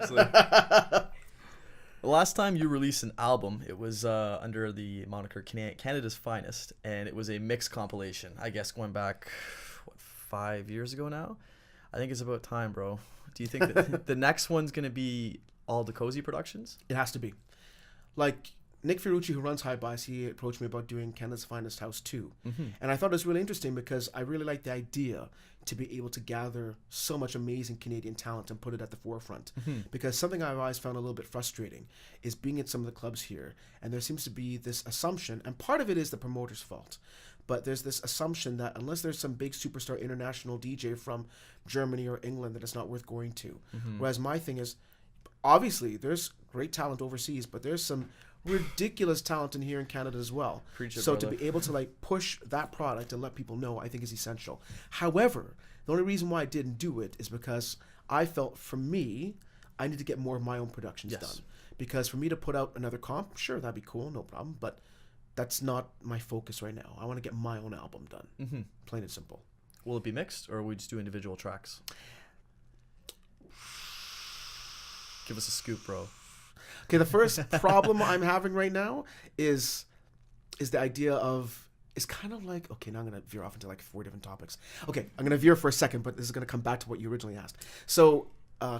Seriously. The last time you released an album, it was under the moniker Canada's Finest, and it was a mix compilation. I guess going back, 5 years ago now? I think it's about time, bro. Do you think that the next one's going to be all Deko-Ze Productions? It has to be. Like, Nick Fiorucci, who runs High Bias, he approached me about doing Canada's Finest House 2. Mm-hmm. And I thought it was really interesting because I really like the idea to be able to gather so much amazing Canadian talent and put it at the forefront. Mm-hmm. Because something I've always found a little bit frustrating is being at some of the clubs here, and there seems to be this assumption, and part of it is the promoter's fault, but there's this assumption that unless there's some big superstar international DJ from Germany or England, that it's not worth going to. Mm-hmm. Whereas my thing is, obviously, there's great talent overseas, but there's some ridiculous talent in here in Canada as well. So to be able to like push that product and let people know, I think is essential. However, the only reason why I didn't do it is because I felt for me, I need to get more of my own productions done. Because for me to put out another comp, sure, that'd be cool, no problem. But that's not my focus right now. I want to get my own album done. Plain and simple. Will it be mixed, or will we just do individual tracks? Give us a scoop, bro. Okay, the first problem I'm having right now is the idea of, it's kind of like, okay, now I'm going to veer off into like 4 different topics. Okay, I'm going to veer for a second, but this is going to come back to what you originally asked. So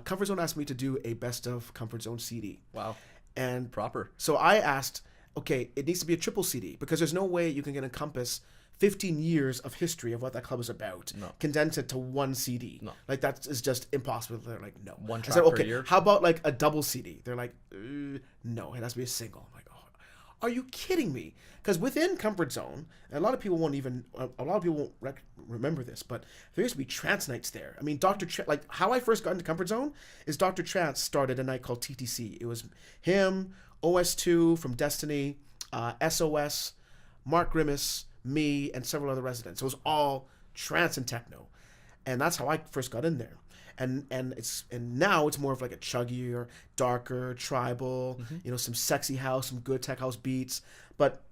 Comfort Zone asked me to do a best of Comfort Zone CD. Wow. And proper. So I asked, okay, it needs to be a triple CD because there's no way you can encompass 15 years of history of what that club is about, condense it to one CD. No. Like, that is just impossible. They're like, no. One track per year? How about like a double CD? They're like, no, it has to be a single. I'm like, oh, are you kidding me? Because within Comfort Zone, and a lot of people won't remember this, but there used to be trance nights there. I mean, like how I first got into Comfort Zone is Dr. Trance started a night called TTC. It was him, OS2 from Destiny, SOS, Mark Grimace, me, and several other residents. So it was all trance and techno, and that's how I first got in there. And now it's more of like a chuggier, darker, tribal, some sexy house, some good tech house beats. But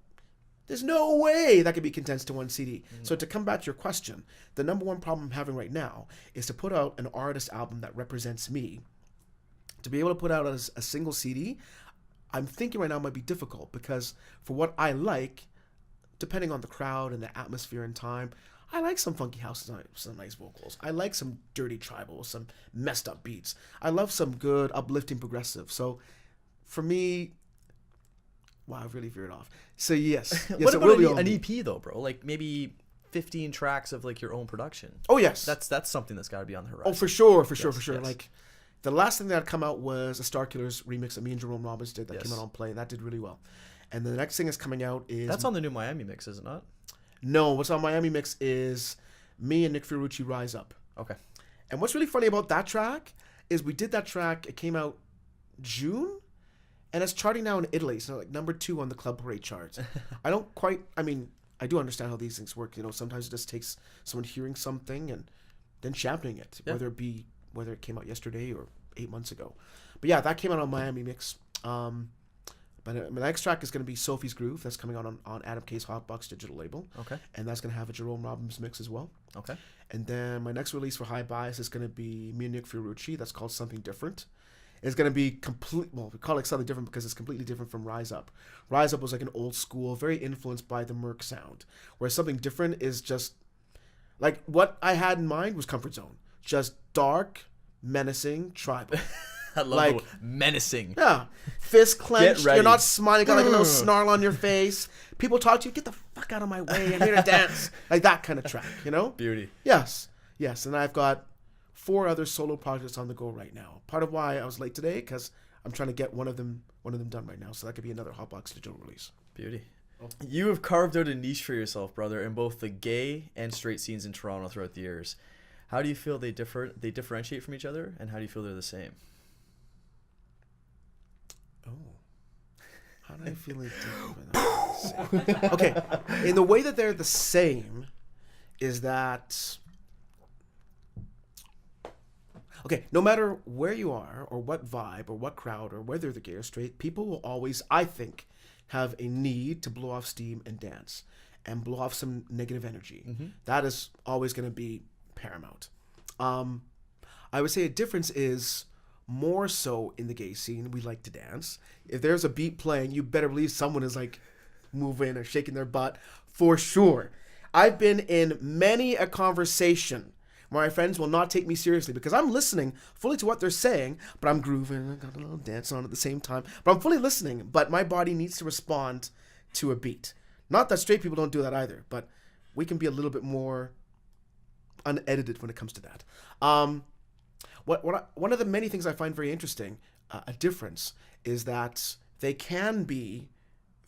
there's no way that could be condensed to one CD. So to come back to your question, the number one problem I'm having right now is to put out an artist album that represents me. To be able to put out a single CD, I'm thinking right now might be difficult because for what I like, depending on the crowd and the atmosphere and time, I like some funky house, some nice vocals. I like some dirty tribal, some messed up beats. I love some good uplifting progressive. So for me, wow, I've really veered off. So yes. What about an EP though, bro? Like maybe 15 tracks of like your own production. Oh yes. That's something that's got to be on the horizon. Oh, for sure. Yes. Like the last thing that had come out was a Starkillers remix that me and Jerome Robbins did that came out on Play, and that did really well. And the next thing that's coming out is... That's on the new Miami mix, is it not? No, what's on Miami mix is me and Nick Fiorucci, Rise Up. Okay. And what's really funny about that track is we did that track, it came out June, and it's charting now in Italy, so like number 2 on the Club Parade charts. I do understand how these things work. Sometimes it just takes someone hearing something and then championing it, whether it came out yesterday or 8 months ago. But yeah, that came out on Miami mix. But my next track is going to be Sophie's Groove. That's coming out on Adam K's Hotbox digital label. Okay. And that's going to have a Jerome Robbins mix as well. Okay. And then my next release for High Bias is going to be me and Nick Fiorucci. That's called Something Different. It's going to be we call it Something Different because it's completely different from Rise Up. Rise Up was like an old school, very influenced by the Merc sound. Whereas Something Different is just, like, what I had in mind was Comfort Zone. Just dark, menacing, tribal. I love menacing. Yeah. Fist clenched. You're not smiling. Got like a little snarl on your face. People talk to you. Get the fuck out of my way. I'm here to dance. Like that kind of track, Beauty. Yes. And I've got 4 other solo projects on the go right now. Part of why I was late today, because I'm trying to get one of them done right now. So that could be another Hotbox digital release. Beauty. You have carved out a niche for yourself, brother, in both the gay and straight scenes in Toronto throughout the years. How do you feel they differentiate from each other, and how do you feel they're the same? Oh, how do I feel like different? Okay, in the way that they're the same is that, okay, no matter where you are or what vibe or what crowd or whether they're gay or straight, people will always, I think, have a need to blow off steam and dance and blow off some negative energy. Mm-hmm. That is always going to be paramount. I would say a difference is more so in the gay scene, we like to dance. If there's a beat playing, you better believe someone is like moving or shaking their butt for sure. I've been in many a conversation where my friends will not take me seriously because I'm listening fully to what they're saying, but I'm grooving, I got a little dance on at the same time. But I'm fully listening, but my body needs to respond to a beat. Not that straight people don't do that either, but we can be a little bit more unedited when it comes to that. One of the many things I find very interesting, a difference, is that they can be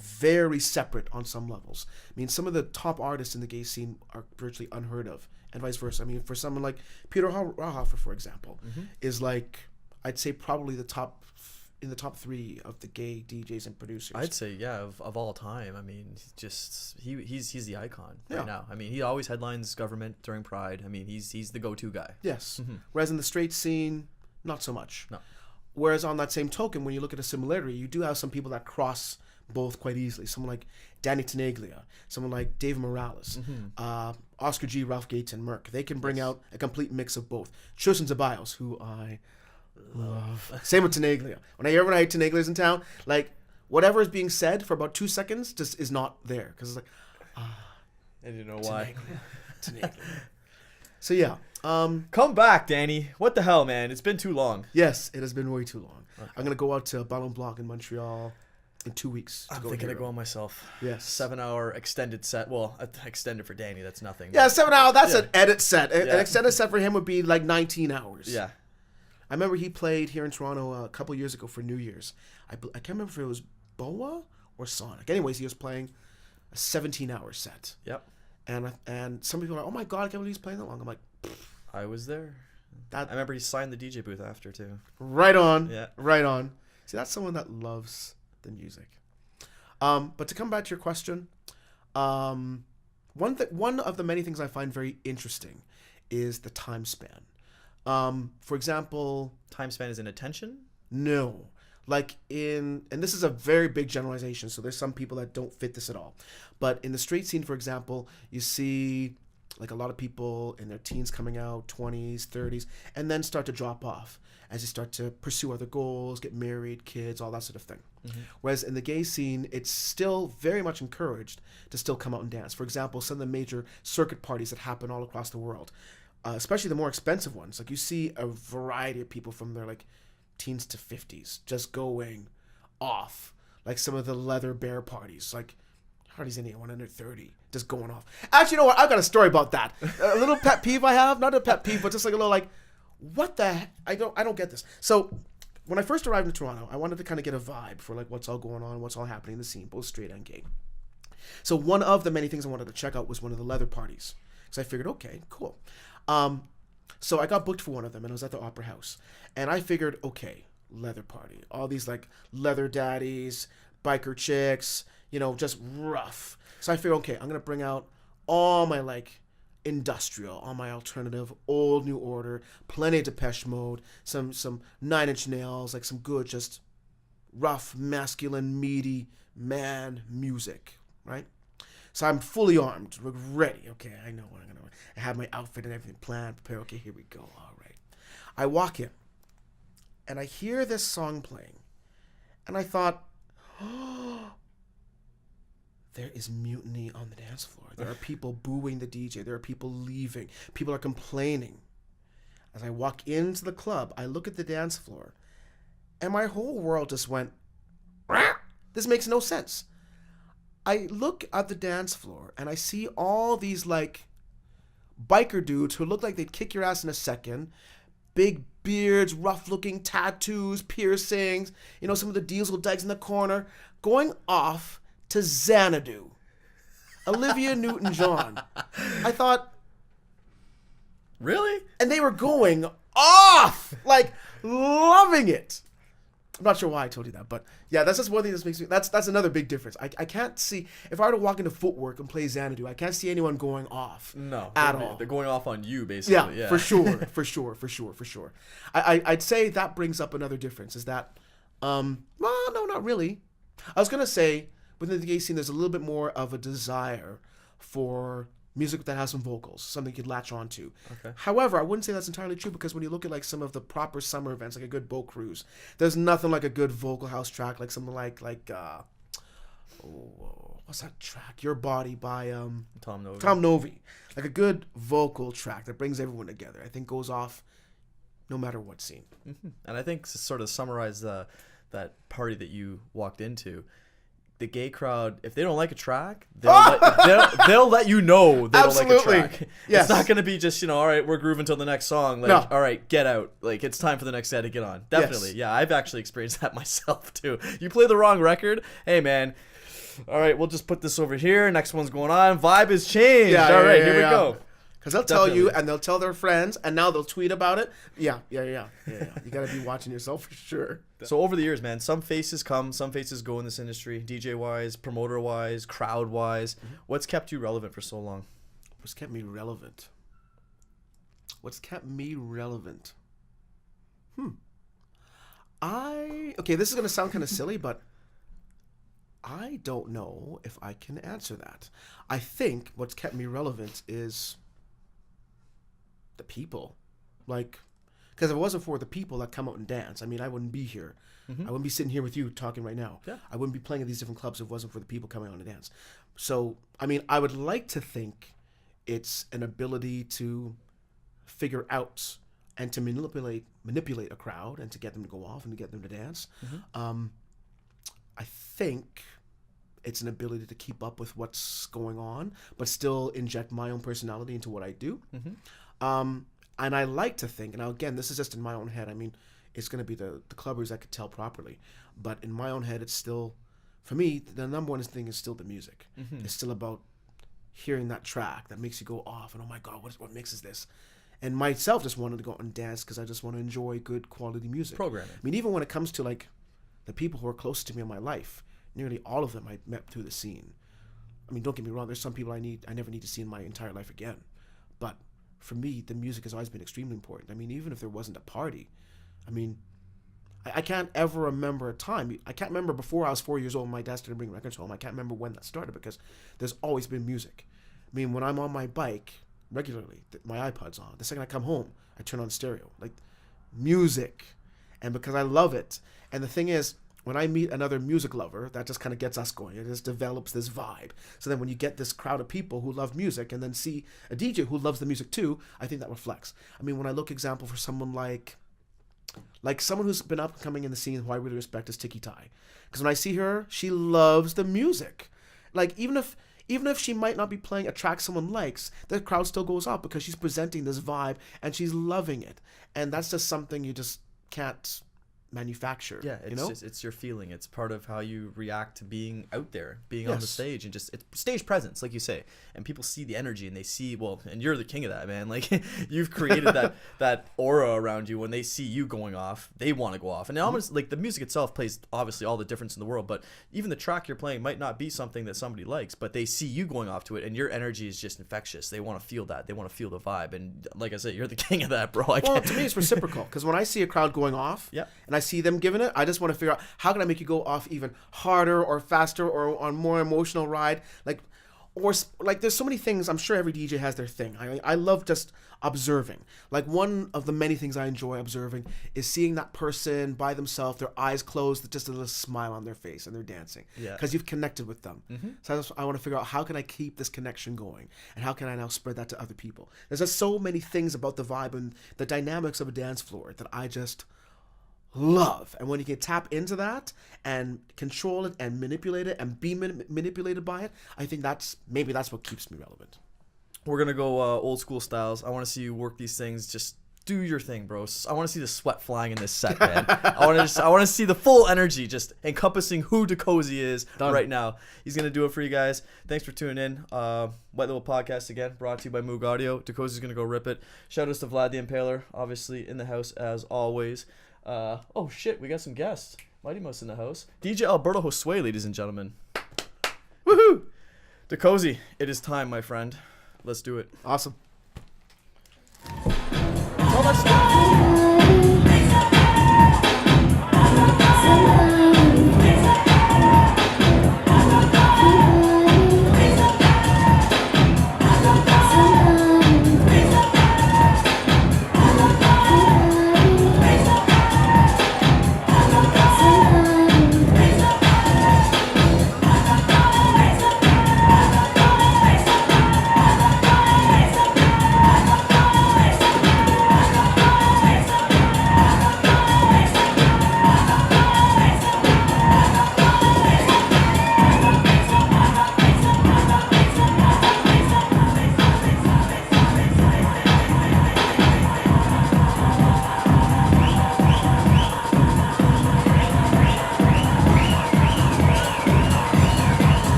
very separate on some levels. I mean, some of the top artists in the gay scene are virtually unheard of, and vice versa. I mean, for someone like Peter Rauhofer, for example, is like, I'd say probably in the top 3 of the gay DJs and producers. I'd say, yeah, of all time. I mean, he's the icon right now. I mean, he always headlines Government during Pride. I mean, he's the go-to guy. Yes. Whereas in the straight scene, not so much. No. Whereas on that same token, when you look at a similarity, you do have some people that cross both quite easily. Someone like Danny Tenaglia, someone like Dave Morales, Oscar G, Ralph Gates, and Merck. They can bring out a complete mix of both. Chosen Ceballos, who I love. Same with Tenaglia. When I hear Tenaglia's in town, like, whatever is being said for about 2 seconds just is not there. Because it's like, and you know why. Tenaglia. So yeah. Come back, Danny. What the hell, man? It's been too long. Yes, it has been way too long. Okay. I'm going to go out to Ballon Blanc in Montreal in 2 weeks. I'm thinking of going myself. Yes. 7-hour extended set. Well, extended for Danny, that's nothing. Yeah, 7 hours. That's an edit set. An extended set for him would be like 19 hours. Yeah. I remember he played here in Toronto a couple years ago for New Year's. I can't remember if it was Boa or Sonic. Anyways, he was playing a 17-hour set. Yep. And some people are like, oh my God, I can't believe he's playing that long. I'm like, I was there. I remember he signed the DJ booth after, too. Right on. Yeah. Right on. See, that's someone that loves the music. But to come back to your question, one of the many things I find very interesting is the time span. For example... Time span is in attention? No. Like and this is a very big generalization, so there's some people that don't fit this at all. But in the straight scene, for example, you see like a lot of people in their teens coming out, 20s, 30s, and then start to drop off as they start to pursue other goals, get married, kids, all that sort of thing. Whereas in the gay scene, it's still very much encouraged to still come out and dance. For example, some of the major circuit parties that happen all across the world, especially the more expensive ones. Like you see a variety of people from their like teens to 50s just going off. Like some of the leather bear parties, like hardly anyone under 30 just going off. Actually, you know what? I've got a story about that. A little pet peeve I have, not a pet peeve, but just like a little like, what the heck? I don't get this. So when I first arrived in Toronto, I wanted to kind of get a vibe for like what's all going on, what's all happening in the scene, both straight and gay. So one of the many things I wanted to check out was one of the leather parties. So I figured, okay, cool. So I got booked for one of them, and it was at the Opera House. And I figured, okay, leather party. All these like leather daddies, biker chicks, you know, just rough. So I figured, okay, I'm going to bring out all my like industrial, all my alternative, old New Order, plenty of Depeche Mode, some 9 Inch Nails, like some good, just rough, masculine, meaty man music, right? So I'm fully armed, ready. Okay, I know what I'm going to do. I have my outfit and everything planned, prepared. Okay, here we go. All right. I walk in, and I hear this song playing, and I thought, oh, there is mutiny on the dance floor. There are people booing the DJ. There are people leaving. People are complaining. As I walk into the club, I look at the dance floor, and my whole world just went, rah! This makes no sense. I look at the dance floor, and I see all these, like, biker dudes who look like they'd kick your ass in a second. Big beards, rough-looking tattoos, piercings, you know, some of the diesel dags in the corner, going off to Xanadu. Olivia Newton-John. I thought... Really? And they were going off! Like, loving it. I'm not sure why I told you that, but yeah, that's just one thing that makes me... That's another big difference. I can't see... If I were to walk into Footwork and play Xanadu, I can't see anyone going off. No. At all. They're going off on you, basically. Yeah. For sure. I'd say that brings up another difference, is that... well, no, not really. I was going to say, within the gay scene, there's a little bit more of a desire for music that has some vocals, something you could latch on to. Okay. However, I wouldn't say that's entirely true because when you look at like some of the proper summer events, like a good boat cruise, there's nothing like a good vocal house track, like something like what's that track? Your Body by Tom Novi. Tom Novi. Like a good vocal track that brings everyone together. I think goes off no matter what scene. Mm-hmm. And I think to sort of summarize that party that you walked into, the gay crowd, if they don't like a track, they'll let you know they Absolutely. don't like a track. Yes. It's not going to be just, all right, we're grooving till the next song. Like, No. all right, get out. Like, it's time for the next guy to get on. Definitely. Yes. Yeah, I've actually experienced that myself, too. You play the wrong record, hey, man, all right, we'll just put this over here. Next one's going on. Vibe has changed. All right, here we go. Because they'll tell you, and they'll tell their friends, and now they'll tweet about it. Yeah. You got to be watching yourself for sure. So over the years, man, some faces come, some faces go in this industry, DJ-wise, promoter-wise, crowd-wise. Mm-hmm. What's kept you relevant for so long? What's kept me relevant? Okay, this is going to sound kind of silly, but I don't know if I can answer that. I think what's kept me relevant is the people. Like, because if it wasn't for the people that come out and dance, I mean, I wouldn't be here. Mm-hmm. I wouldn't be sitting here with you talking right now. Yeah. I wouldn't be playing at these different clubs if it wasn't for the people coming out and dance. So, I mean, I would like to think it's an ability to figure out and to manipulate a crowd and to get them to go off and to get them to dance. Mm-hmm. I think it's an ability to keep up with what's going on, but still inject my own personality into what I do. Mm-hmm. And I like to think, and now again, this is just in my own head. I mean, it's going to be the clubbers that could tell properly, but in my own head, it's still, for me, the number one thing is still the music. Mm-hmm. It's still about hearing that track that makes you go off, and oh my God, what mixes this? And myself just wanted to go out and dance because I just want to enjoy good quality music. Programming. I mean, even when it comes to like the people who are close to me in my life, nearly all of them I met through the scene. I mean, don't get me wrong, there's some people I never need to see in my entire life again. But for me, the music has always been extremely important. I mean, even if there wasn't a party, I mean, I can't ever remember a time. I can't remember before I was 4 years old and my dad started bringing records home. I can't remember when that started because there's always been music. I mean, when I'm on my bike regularly, my iPod's on. The second I come home, I turn on stereo. Like, music. And because I love it. And the thing is, when I meet another music lover, that just kind of gets us going. It just develops this vibe. So then when you get this crowd of people who love music and then see a DJ who loves the music too, I think that reflects. I mean, when I look example for someone like someone who's been up and coming in the scene who I really respect is Tiki Tai. Because when I see her, she loves the music. Like, even if she might not be playing a track someone likes, the crowd still goes up because she's presenting this vibe and she's loving it. And that's just something you just can't manufacture. Yeah, it's your feeling. It's part of how you react to being out there, being on the stage, and just it's stage presence, like you say. And people see the energy and they see, well, and you're the king of that, man. Like, you've created that aura around you. When they see you going off, they want to go off. And almost like the music itself plays obviously all the difference in the world, but even the track you're playing might not be something that somebody likes, but they see you going off to it and your energy is just infectious. They want to feel that. They want to feel the vibe. And like I said, you're the king of that, bro. Well, to me, it's reciprocal because when I see a crowd going off, and I see them giving it, I just want to figure out how can I make you go off even harder or faster or on more emotional ride, like there's so many things. I'm sure every DJ has their thing. I love just observing. Like, one of the many things I enjoy observing is seeing that person by themselves, their eyes closed, just a little smile on their face, and they're dancing because you've connected with them. Mm-hmm. So I want to figure out how can I keep this connection going, and how can I now spread that to other people. There's just so many things about the vibe and the dynamics of a dance floor that I just love. And when you can tap into that and control it and manipulate it and be manipulated by it, I think that's what keeps me relevant. We're gonna go old school styles. I want to see you work these things. Just do your thing, bro. I want to see the sweat flying in this set, man. I want to see the full energy, just encompassing who Deko-Ze is right now. He's gonna do it for you guys. Thanks for tuning in. White Little Podcast again, brought to you by Moog Audio. Deko-Ze's gonna go rip it. Shout outs to Vlad the Impaler, obviously in the house as always. Oh shit, we got some guests. Mighty Mouse in the house. DJ Alberto Josue, ladies and gentlemen. Woohoo! Deko-Ze, it is time, my friend. Let's do it. Awesome. Well, let's do it.